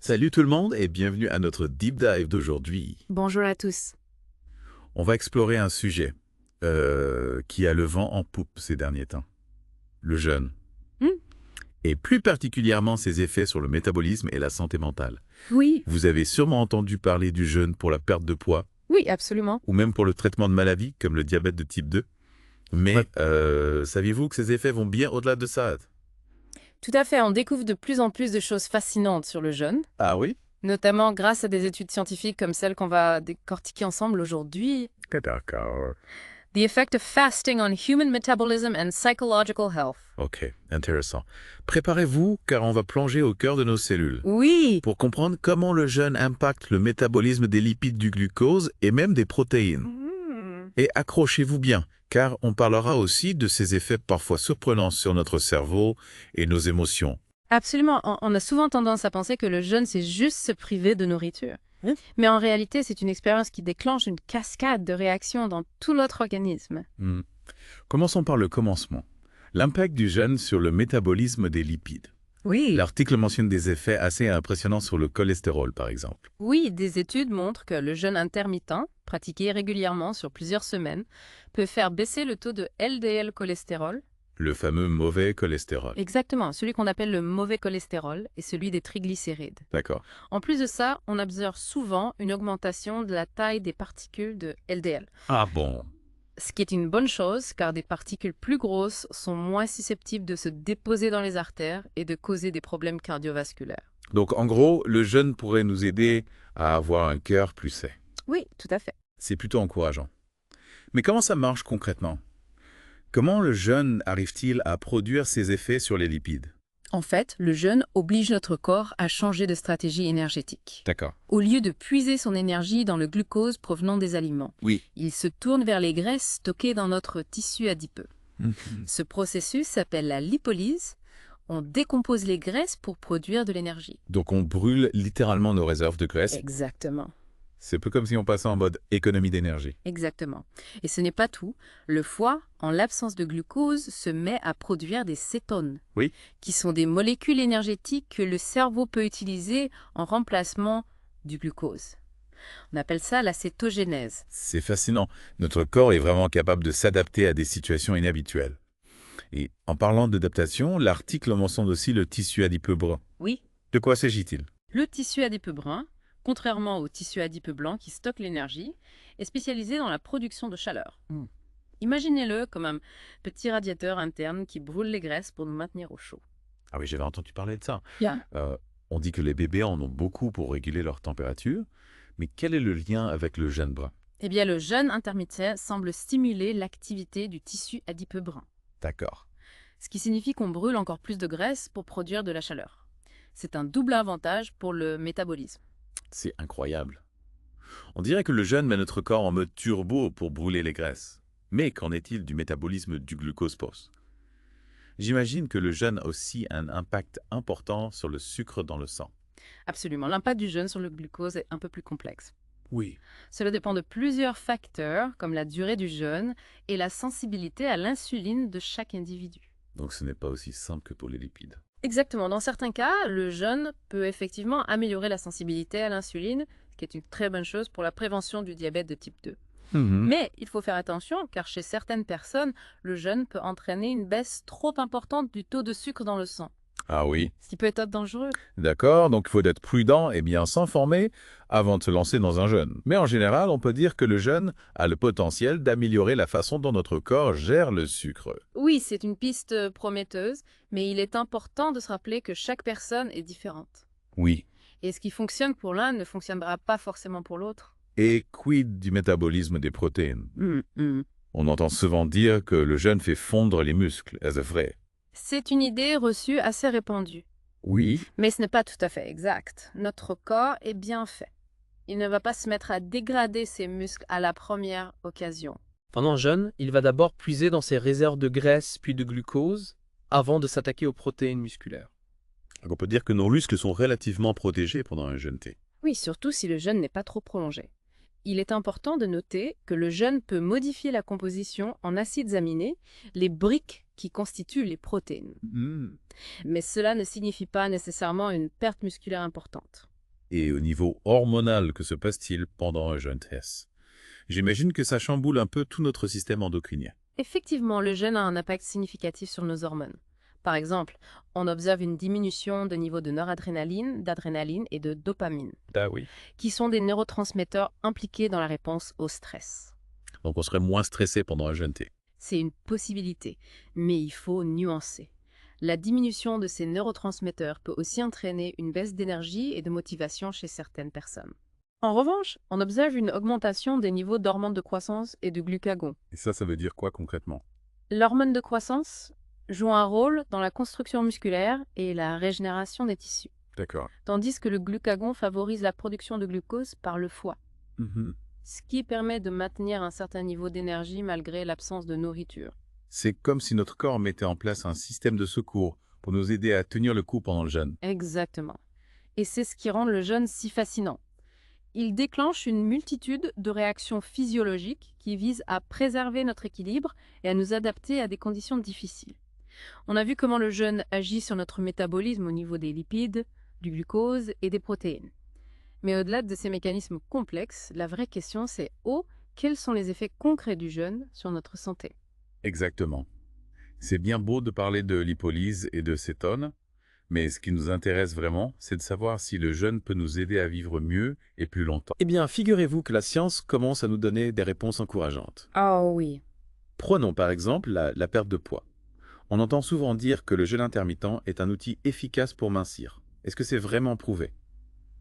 Salut tout le monde et bienvenue à notre deep dive d'aujourd'hui. Bonjour à tous. On va explorer un sujet qui a le vent en poupe ces derniers temps, le jeûne, Hmm. et plus particulièrement ses effets sur le métabolisme et la santé mentale. Oui, Vous avez sûrement entendu parler du jeûne pour la perte de poids oui, absolument. ou même pour le traitement de maladies comme le diabète de type 2. Mais Ouais. saviez-vous que ces effets vont bien au-delà de ça? Tout à fait, on découvre de plus en plus de choses fascinantes sur le jeûne, Ah oui? notamment grâce à des études scientifiques comme celles qu'on va décortiquer ensemble aujourd'hui. D'accord. The effect of fasting on human metabolism and psychological health. Ok, intéressant. Préparez-vous car on va plonger au cœur de nos cellules. Oui, Pour comprendre comment le jeûne impacte le métabolisme des lipides, du glucose et même des protéines. Et accrochez-vous bien, car on parlera aussi de ces effets parfois surprenants sur notre cerveau et nos émotions. absolument. On a souvent tendance à penser que le jeûne, c'est juste se priver de nourriture. Hein? Mais en réalité, c'est une expérience qui déclenche une cascade de réactions dans tout notre organisme. Commençons par le commencement. L'impact du jeûne sur le métabolisme des lipides. Oui. L'article mentionne des effets assez impressionnants sur le cholestérol, par exemple. Oui, des études montrent que le jeûne intermittent, pratiqué régulièrement sur plusieurs semaines, peut faire baisser le taux de LDL cholestérol, Le fameux mauvais cholestérol. exactement, celui qu'on appelle le mauvais cholestérol, et celui des triglycérides. D'accord. En plus de ça, on observe souvent une augmentation de la taille des particules de LDL, Ah bon? ce qui est une bonne chose car des particules plus grosses sont moins susceptibles de se déposer dans les artères et de causer des problèmes cardiovasculaires. Donc en gros, le jeûne pourrait nous aider à avoir un cœur plus sain. Oui, tout à fait. C'est plutôt encourageant. Mais comment ça marche concrètement? Comment le jeûne arrive-t-il à produire ses effets sur les lipides? En fait, le jeûne oblige notre corps à changer de stratégie énergétique. D'accord. Au lieu de puiser son énergie dans le glucose provenant des aliments, Oui. il se tourne vers les graisses stockées dans notre tissu adipeux. Ce processus s'appelle la lipolyse. On décompose les graisses pour produire de l'énergie. Donc on brûle littéralement nos réserves de graisse. Exactement. C'est un peu comme si on passait en mode économie d'énergie. Exactement. Et ce n'est pas tout. Le foie, en l'absence de glucose, se met à produire des cétones, Oui. qui sont des molécules énergétiques que le cerveau peut utiliser en remplacement du glucose. On appelle ça la cétogénèse. C'est fascinant. Notre corps est vraiment capable de s'adapter à des situations inhabituelles. Et en parlant d'adaptation, l'article mentionne aussi le tissu adipeux brun. Oui, De quoi s'agit-il? le tissu adipeux brun, contrairement au tissu adipeux blanc qui stocke l'énergie, est spécialisé dans la production de chaleur. Imaginez-le comme un petit radiateur interne qui brûle les graisses pour nous maintenir au chaud. Ah oui, j'avais entendu parler de ça. Bien. On dit que les bébés en ont beaucoup pour réguler leur température, mais quel est le lien avec le jeûne brun? Eh bien, le jeûne intermittent semble stimuler l'activité du tissu adipeux brun, D'accord. ce qui signifie qu'on brûle encore plus de graisse pour produire de la chaleur. C'est un double avantage pour le métabolisme. C'est incroyable. On dirait que le jeûne met notre corps en mode turbo pour brûler les graisses. Mais qu'en est-il du métabolisme du glucose post? J'imagine que le jeûne a aussi un impact important sur le sucre dans le sang. Absolument, l'impact du jeûne sur le glucose est un peu plus complexe. Oui. Cela dépend de plusieurs facteurs, comme la durée du jeûne et la sensibilité à l'insuline de chaque individu. Donc ce n'est pas aussi simple que pour les lipides. Exactement, dans certains cas, le jeûne peut effectivement améliorer la sensibilité à l'insuline, ce qui est une très bonne chose pour la prévention du diabète de type 2. Mais il faut faire attention, car chez certaines personnes, le jeûne peut entraîner une baisse trop importante du taux de sucre dans le sang, Ah oui. ce qui peut être dangereux. D'accord, donc il faut être prudent et bien s'informer avant de se lancer dans un jeûne. Mais en général, on peut dire que le jeûne a le potentiel d'améliorer la façon dont notre corps gère le sucre. Oui, c'est une piste prometteuse, mais il est important de se rappeler que chaque personne est différente. Oui. Et ce qui fonctionne pour l'un ne fonctionnera pas forcément pour l'autre. Et quid du métabolisme des protéines? On entend souvent dire que le jeûne fait fondre les muscles. Est-ce vrai? C'est une idée reçue assez répandue. Oui. Mais ce n'est pas tout à fait exact. Notre corps est bien fait. Il ne va pas se mettre à dégrader ses muscles à la première occasion. Pendant le jeûne, il va d'abord puiser dans ses réserves de graisse puis de glucose avant de s'attaquer aux protéines musculaires. Donc on peut dire que nos muscles sont relativement protégés pendant un jeûne thé. Oui, surtout si le jeûne n'est pas trop prolongé. Il est important de noter que le jeûne peut modifier la composition en acides aminés, les briques qui constituent les protéines. Mais cela ne signifie pas nécessairement une perte musculaire importante. Et au niveau hormonal, que se passe-t-il pendant un jeûne TS? J'imagine que ça chamboule un peu tout notre système endocrinien. Effectivement, le jeûne a un impact significatif sur nos hormones. Par exemple, on observe une diminution de niveau de noradrénaline, d'adrénaline et de dopamine, Ah oui. qui sont des neurotransmetteurs impliqués dans la réponse au stress. Donc on serait moins stressé pendant un jeûne T. C'est une possibilité, mais il faut nuancer. La diminution de ces neurotransmetteurs peut aussi entraîner une baisse d'énergie et de motivation chez certaines personnes. En revanche, on observe une augmentation des niveaux d'hormones de croissance et de glucagon. Et ça veut dire quoi concrètement? L'hormone de croissance joue un rôle dans la construction musculaire et la régénération des tissus, D'accord. tandis que le glucagon favorise la production de glucose par le foie, ce qui permet de maintenir un certain niveau d'énergie malgré l'absence de nourriture. C'est comme si notre corps mettait en place un système de secours pour nous aider à tenir le coup pendant le jeûne. Exactement. Et c'est ce qui rend le jeûne si fascinant. Il déclenche une multitude de réactions physiologiques qui visent à préserver notre équilibre et à nous adapter à des conditions difficiles. On a vu comment le jeûne agit sur notre métabolisme au niveau des lipides, du glucose et des protéines. Mais au-delà de ces mécanismes complexes, la vraie question c'est quels sont les effets concrets du jeûne sur notre santé? Exactement. C'est bien beau de parler de lipolyse et de cétone, mais ce qui nous intéresse vraiment, c'est de savoir si le jeûne peut nous aider à vivre mieux et plus longtemps. Eh bien, figurez-vous que la science commence à nous donner des réponses encourageantes. Oh oui. Prenons par exemple la perte de poids. On entend souvent dire que le jeûne intermittent est un outil efficace pour mincir. Est-ce que c'est vraiment prouvé?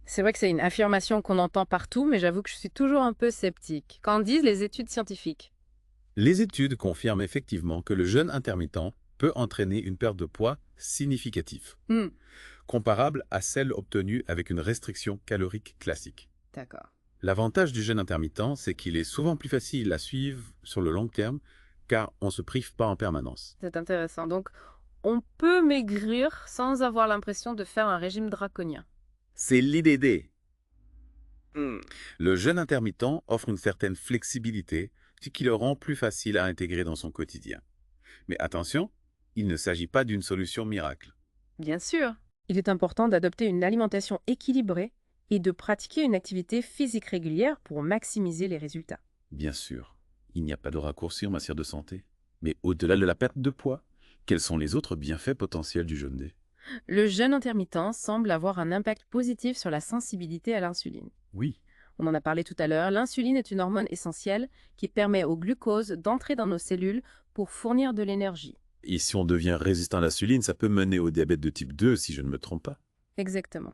C'est vrai que c'est une affirmation qu'on entend partout, mais j'avoue que je suis toujours un peu sceptique. Qu'en disent les études scientifiques? Les études confirment effectivement que le jeûne intermittent peut entraîner une perte de poids significative, comparable à celle obtenue avec une restriction calorique classique. D'accord. L'avantage du jeûne intermittent, c'est qu'il est souvent plus facile à suivre sur le long terme, car on ne se prive pas en permanence. C'est intéressant. Donc, on peut maigrir sans avoir l'impression de faire un régime draconien. C'est l'idée. Le jeûne intermittent offre une certaine flexibilité, ce qui le rend plus facile à intégrer dans son quotidien. Mais attention, il ne s'agit pas d'une solution miracle. Bien sûr. Il est important d'adopter une alimentation équilibrée et de pratiquer une activité physique régulière pour maximiser les résultats. Bien sûr, il n'y a pas de raccourci en matière de santé. Mais au-delà de la perte de poids, quels sont les autres bienfaits potentiels du jeûne D? Le jeûne intermittent semble avoir un impact positif sur la sensibilité à l'insuline. Oui. On en a parlé tout à l'heure, l'insuline est une hormone essentielle qui permet au glucose d'entrer dans nos cellules pour fournir de l'énergie. Et si on devient résistant à l'insuline, ça peut mener au diabète de type 2, si je ne me trompe pas. Exactement.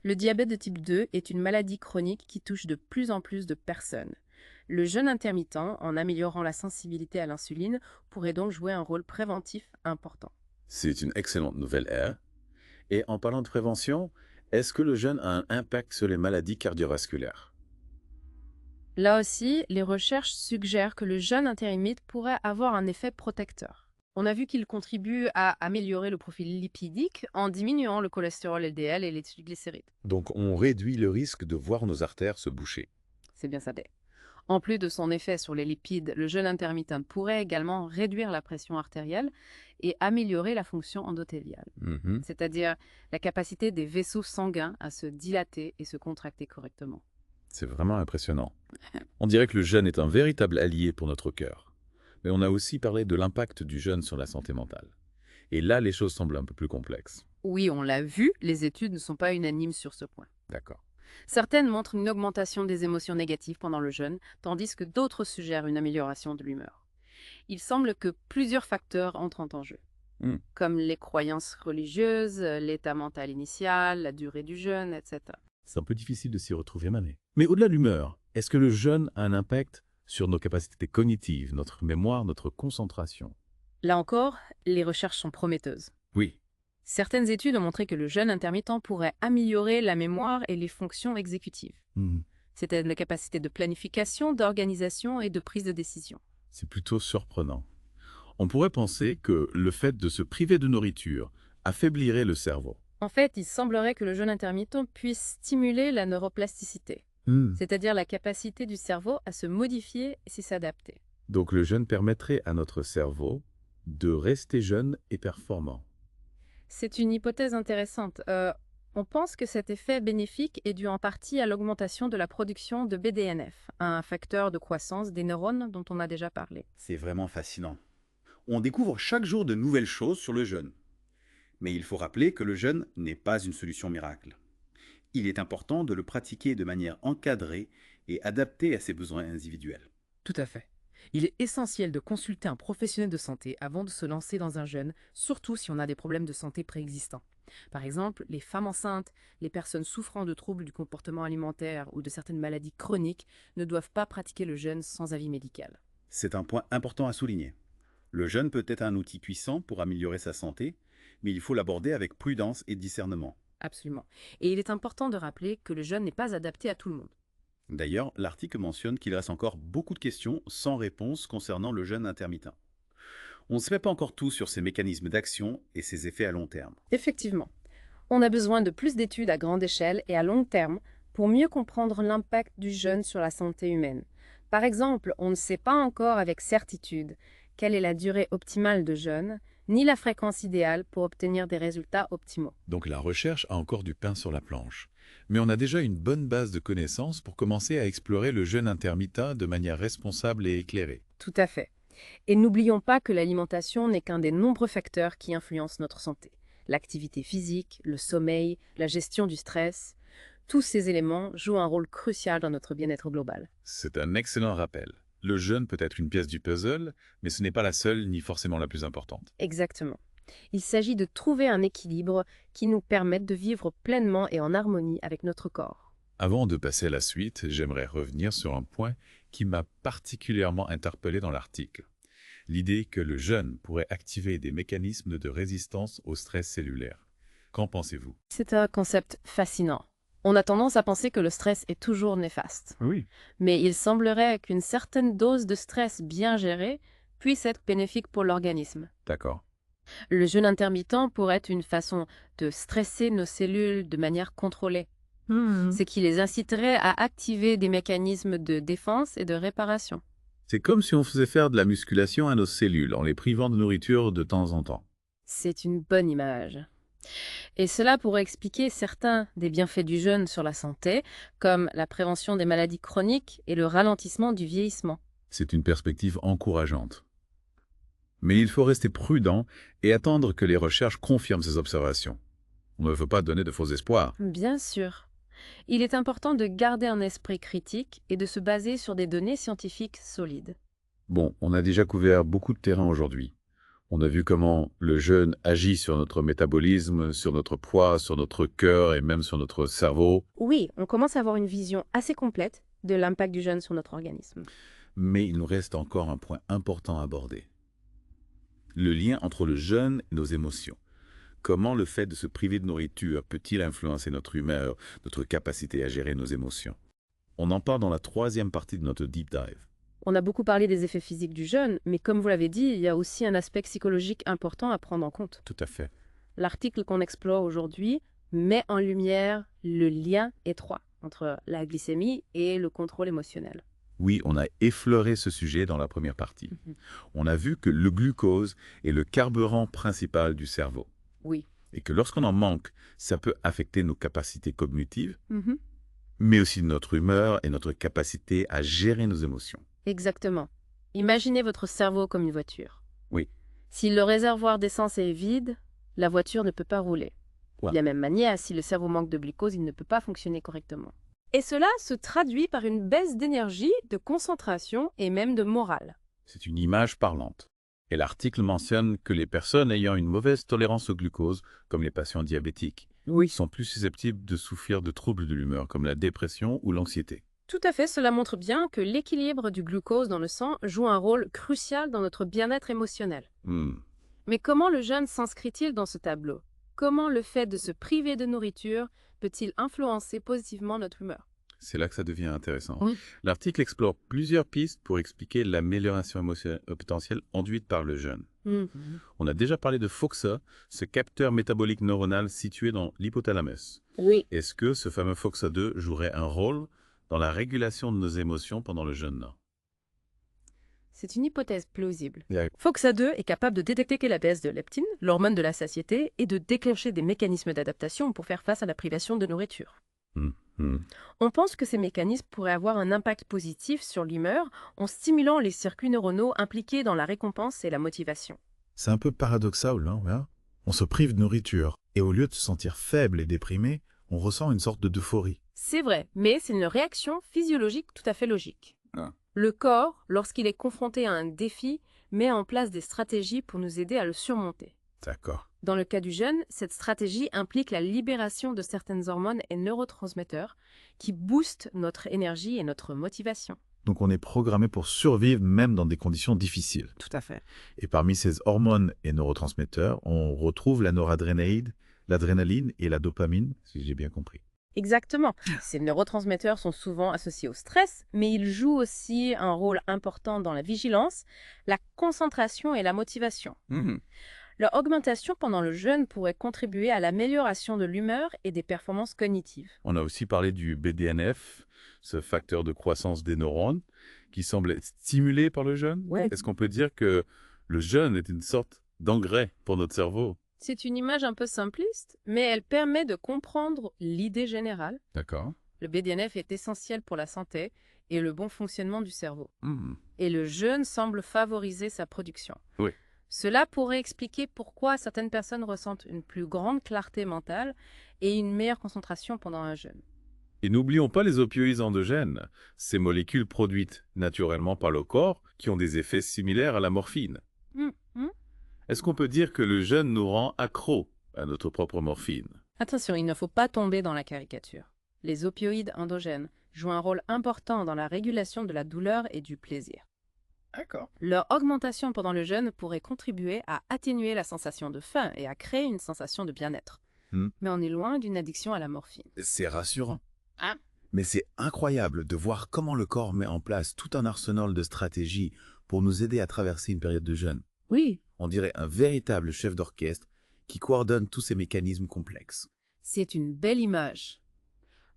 Le diabète de type 2 est une maladie chronique qui touche de plus en plus de personnes. Le jeûne intermittent, en améliorant la sensibilité à l'insuline, pourrait donc jouer un rôle préventif important. C'est une excellente nouvelle, R. Et en parlant de prévention, est-ce que le jeûne a un impact sur les maladies cardiovasculaires? Là aussi, les recherches suggèrent que le jeûne intermittent pourrait avoir un effet protecteur. On a vu qu'il contribue à améliorer le profil lipidique en diminuant le cholestérol LDL et les triglycérides. Donc on réduit le risque de voir nos artères se boucher. C'est bien ça. En plus de son effet sur les lipides, le jeûne intermittent pourrait également réduire la pression artérielle et améliorer la fonction endothéliale, c'est-à-dire la capacité des vaisseaux sanguins à se dilater et se contracter correctement. C'est vraiment impressionnant. On dirait que le jeûne est un véritable allié pour notre cœur. Mais on a aussi parlé de l'impact du jeûne sur la santé mentale. Et là, les choses semblent un peu plus complexes. Oui, on l'a vu, les études ne sont pas unanimes sur ce point. D'accord. Certaines montrent une augmentation des émotions négatives pendant le jeûne, tandis que d'autres suggèrent une amélioration de l'humeur. Il semble que plusieurs facteurs entrent en jeu, comme les croyances religieuses, l'état mental initial, la durée du jeûne, etc. C'est un peu difficile de s'y retrouver, Mané. Mais au-delà de l'humeur, est-ce que le jeûne a un impact sur nos capacités cognitives, notre mémoire, notre concentration? Là encore, les recherches sont prometteuses. Oui. Certaines études ont montré que le jeûne intermittent pourrait améliorer la mémoire et les fonctions exécutives. C'était la capacité de planification, d'organisation et de prise de décision. C'est plutôt surprenant. On pourrait penser que le fait de se priver de nourriture affaiblirait le cerveau. En fait, il semblerait que le jeûne intermittent puisse stimuler la neuroplasticité, c'est-à-dire la capacité du cerveau à se modifier et s'adapter. Donc le jeûne permettrait à notre cerveau de rester jeune et performant. C'est une hypothèse intéressante. On pense que cet effet bénéfique est dû en partie à l'augmentation de la production de BDNF, un facteur de croissance des neurones dont on a déjà parlé. C'est vraiment fascinant. On découvre chaque jour de nouvelles choses sur le jeûne. Mais il faut rappeler que le jeûne n'est pas une solution miracle. Il est important de le pratiquer de manière encadrée et adaptée à ses besoins individuels. Tout à fait. Il est essentiel de consulter un professionnel de santé avant de se lancer dans un jeûne, surtout si on a des problèmes de santé préexistants. Par exemple, les femmes enceintes, les personnes souffrant de troubles du comportement alimentaire ou de certaines maladies chroniques ne doivent pas pratiquer le jeûne sans avis médical. C'est un point important à souligner. Le jeûne peut être un outil puissant pour améliorer sa santé, mais il faut l'aborder avec prudence et discernement. Absolument. Et il est important de rappeler que le jeûne n'est pas adapté à tout le monde. D'ailleurs, l'article mentionne qu'il reste encore beaucoup de questions sans réponse concernant le jeûne intermittent. On ne sait pas encore tout sur ses mécanismes d'action et ses effets à long terme. Effectivement, on a besoin de plus d'études à grande échelle et à long terme pour mieux comprendre l'impact du jeûne sur la santé humaine. Par exemple, on ne sait pas encore avec certitude quelle est la durée optimale de jeûne, ni la fréquence idéale pour obtenir des résultats optimaux. Donc la recherche a encore du pain sur la planche. Mais on a déjà une bonne base de connaissances pour commencer à explorer le jeûne intermittent de manière responsable et éclairée. Tout à fait. Et n'oublions pas que l'alimentation n'est qu'un des nombreux facteurs qui influencent notre santé. L'activité physique, le sommeil, la gestion du stress, tous ces éléments jouent un rôle crucial dans notre bien-être global. C'est un excellent rappel. Le jeûne peut être une pièce du puzzle, mais ce n'est pas la seule ni forcément la plus importante. Exactement. Il s'agit de trouver un équilibre qui nous permette de vivre pleinement et en harmonie avec notre corps. Avant de passer à la suite, j'aimerais revenir sur un point qui m'a particulièrement interpellé dans l'article. L'idée que le jeûne pourrait activer des mécanismes de résistance au stress cellulaire. Qu'en pensez-vous? C'est un concept fascinant. On a tendance à penser que le stress est toujours néfaste. Oui. Mais il semblerait qu'une certaine dose de stress bien gérée puisse être bénéfique pour l'organisme. D'accord. Le jeûne intermittent pourrait être une façon de stresser nos cellules de manière contrôlée. Ce qui les inciterait à activer des mécanismes de défense et de réparation. C'est comme si on faisait faire de la musculation à nos cellules en les privant de nourriture de temps en temps. C'est une bonne image. Et cela pourrait expliquer certains des bienfaits du jeûne sur la santé, comme la prévention des maladies chroniques et le ralentissement du vieillissement. C'est une perspective encourageante. Mais il faut rester prudent et attendre que les recherches confirment ces observations. On ne veut pas donner de faux espoirs. Bien sûr. Il est important de garder un esprit critique et de se baser sur des données scientifiques solides. Bon, on a déjà couvert beaucoup de terrain aujourd'hui. On a vu comment le jeûne agit sur notre métabolisme, sur notre poids, sur notre cœur et même sur notre cerveau. Oui, on commence à avoir une vision assez complète de l'impact du jeûne sur notre organisme. Mais il nous reste encore un point important à aborder. Le lien entre le jeûne et nos émotions. Comment le fait de se priver de nourriture peut-il influencer notre humeur, notre capacité à gérer nos émotions? On en parle dans la 3e partie de notre deep dive. On a beaucoup parlé des effets physiques du jeûne, mais comme vous l'avez dit, il y a aussi un aspect psychologique important à prendre en compte. Tout à fait. L'article qu'on explore aujourd'hui met en lumière le lien étroit entre la glycémie et le contrôle émotionnel. Oui, on a effleuré ce sujet dans la première partie. On a vu que le glucose est le carburant principal du cerveau. Oui. Et que lorsqu'on en manque, ça peut affecter nos capacités cognitives, mais aussi notre humeur et notre capacité à gérer nos émotions. Exactement. Imaginez votre cerveau comme une voiture. Oui. Si le réservoir d'essence est vide, la voiture ne peut pas rouler. Ouais. De la même manière, si le cerveau manque de glucose, il ne peut pas fonctionner correctement. Et cela se traduit par une baisse d'énergie, de concentration et même de morale. C'est une image parlante. Et l'article mentionne que les personnes ayant une mauvaise tolérance au glucose, comme les patients diabétiques, sont plus susceptibles de souffrir de troubles de l'humeur, comme la dépression ou l'anxiété. Tout à fait, cela montre bien que l'équilibre du glucose dans le sang joue un rôle crucial dans notre bien-être émotionnel. Mais comment le jeûne s'inscrit-il dans ce tableau? Comment le fait de se priver de nourriture peut-il influencer positivement notre humeur? C'est là que ça devient intéressant. Oui. L'article explore plusieurs pistes pour expliquer l'amélioration potentielle induite par le jeûne. On a déjà parlé de FOXA, ce capteur métabolique neuronal situé dans l'hypothalamus. Oui. Est-ce que ce fameux FOXA2 jouerait un rôle dans la régulation de nos émotions pendant le jeûne? C'est une hypothèse plausible. FOXA2 est capable de détecter la baisse de leptine, l'hormone de la satiété, et de déclencher des mécanismes d'adaptation pour faire face à la privation de nourriture. On pense que ces mécanismes pourraient avoir un impact positif sur l'humeur en stimulant les circuits neuronaux impliqués dans la récompense et la motivation. C'est un peu paradoxal, hein, ouais. On se prive de nourriture, et au lieu de se sentir faible et déprimé, on ressent une sorte d'euphorie. C'est vrai, mais c'est une réaction physiologique tout à fait logique. Ah. Le corps, lorsqu'il est confronté à un défi, met en place des stratégies pour nous aider à le surmonter. D'accord. Dans le cas du jeûne, cette stratégie implique la libération de certaines hormones et neurotransmetteurs qui boostent notre énergie et notre motivation. Donc on est programmé pour survivre même dans des conditions difficiles. Tout à fait. Et parmi ces hormones et neurotransmetteurs, on retrouve la noradrénaline, l'adrénaline et la dopamine, si j'ai bien compris. Exactement. Ces neurotransmetteurs sont souvent associés au stress, mais ils jouent aussi un rôle important dans la vigilance, la concentration et la motivation. Leur augmentation pendant le jeûne pourrait contribuer à l'amélioration de l'humeur et des performances cognitives. On a aussi parlé du BDNF, ce facteur de croissance des neurones, qui semble être stimulé par le jeûne. Ouais. Est-ce qu'on peut dire que le jeûne est une sorte d'engrais pour notre cerveau? C'est une image un peu simpliste, mais elle permet de comprendre l'idée générale. D'accord. Le BDNF est essentiel pour la santé et le bon fonctionnement du cerveau. Hmm. Et le jeûne semble favoriser sa production. Oui. Cela pourrait expliquer pourquoi certaines personnes ressentent une plus grande clarté mentale et une meilleure concentration pendant un jeûne. Et n'oublions pas les opioïdes endogènes, ces molécules produites naturellement par le corps qui ont des effets similaires à la morphine. Est-ce qu'on peut dire que le jeûne nous rend accros à notre propre morphine? Attention, il ne faut pas tomber dans la caricature. Les opioïdes endogènes jouent un rôle important dans la régulation de la douleur et du plaisir. D'accord. Leur augmentation pendant le jeûne pourrait contribuer à atténuer la sensation de faim et à créer une sensation de bien-être. Mais on est loin d'une addiction à la morphine. C'est rassurant. Ah. Mais c'est incroyable de voir comment le corps met en place tout un arsenal de stratégies pour nous aider à traverser une période de jeûne. Oui, On dirait un véritable chef d'orchestre qui coordonne tous ces mécanismes complexes. c'est une belle image.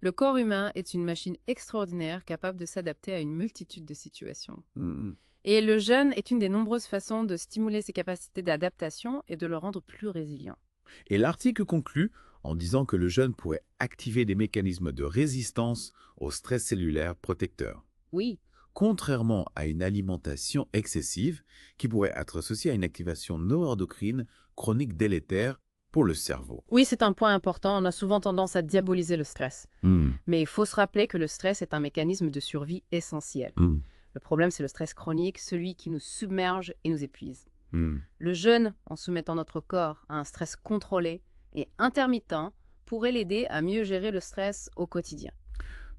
Le corps humain est une machine extraordinaire capable de s'adapter à une multitude de situations. Et le jeûne est une des nombreuses façons de stimuler ses capacités d'adaptation et de le rendre plus résilient. Et l'article conclut en disant que le jeûne pourrait activer des mécanismes de résistance au stress cellulaire protecteur, Oui, contrairement à une alimentation excessive qui pourrait être associée à une activation neuroendocrine chronique délétère pour le cerveau. oui, c'est un point important. On a souvent tendance à diaboliser le stress. Mais il faut se rappeler que le stress est un mécanisme de survie essentiel. Le problème, c'est le stress chronique, celui qui nous submerge et nous épuise. Le jeûne, en soumettant notre corps à un stress contrôlé et intermittent, pourrait l'aider à mieux gérer le stress au quotidien.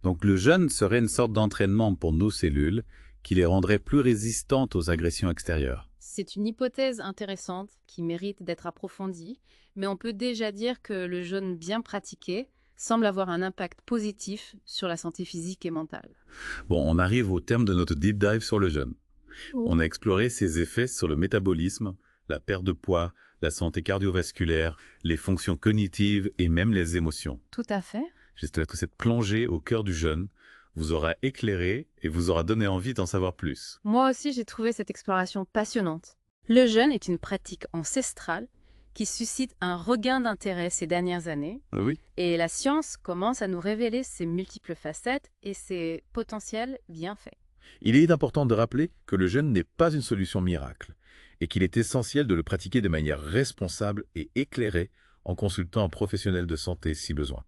Donc le jeûne serait une sorte d'entraînement pour nos cellules qui les rendrait plus résistantes aux agressions extérieures. C'est une hypothèse intéressante qui mérite d'être approfondie, mais on peut déjà dire que le jeûne bien pratiqué semble avoir un impact positif sur la santé physique et mentale. Bon, on arrive au terme de notre deep dive sur le jeûne. On a exploré ses effets sur le métabolisme, la perte de poids, la santé cardiovasculaire, les fonctions cognitives et même les émotions. Tout à fait. J'espère que cette plongée au cœur du jeûne vous aura éclairé et vous aura donné envie d'en savoir plus. Moi aussi, j'ai trouvé cette exploration passionnante. Le jeûne est une pratique ancestrale qui suscite un regain d'intérêt ces dernières années. Oui. Et la science commence à nous révéler ses multiples facettes et ses potentiels bienfaits. Il est important de rappeler que le jeûne n'est pas une solution miracle et qu'il est essentiel de le pratiquer de manière responsable et éclairée en consultant un professionnel de santé si besoin.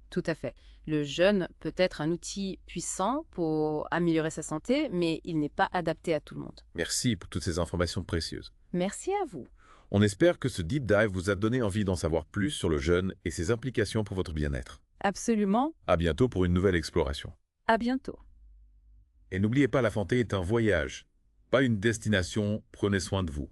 Tout à fait. Le jeûne peut être un outil puissant pour améliorer sa santé, mais il n'est pas adapté à tout le monde. Merci pour toutes ces informations précieuses. Merci à vous. On espère que ce deep dive vous a donné envie d'en savoir plus sur le jeûne et ses implications pour votre bien-être. Absolument. À bientôt pour une nouvelle exploration. À bientôt. Et n'oubliez pas, la santé est un voyage, pas une destination. Prenez soin de vous.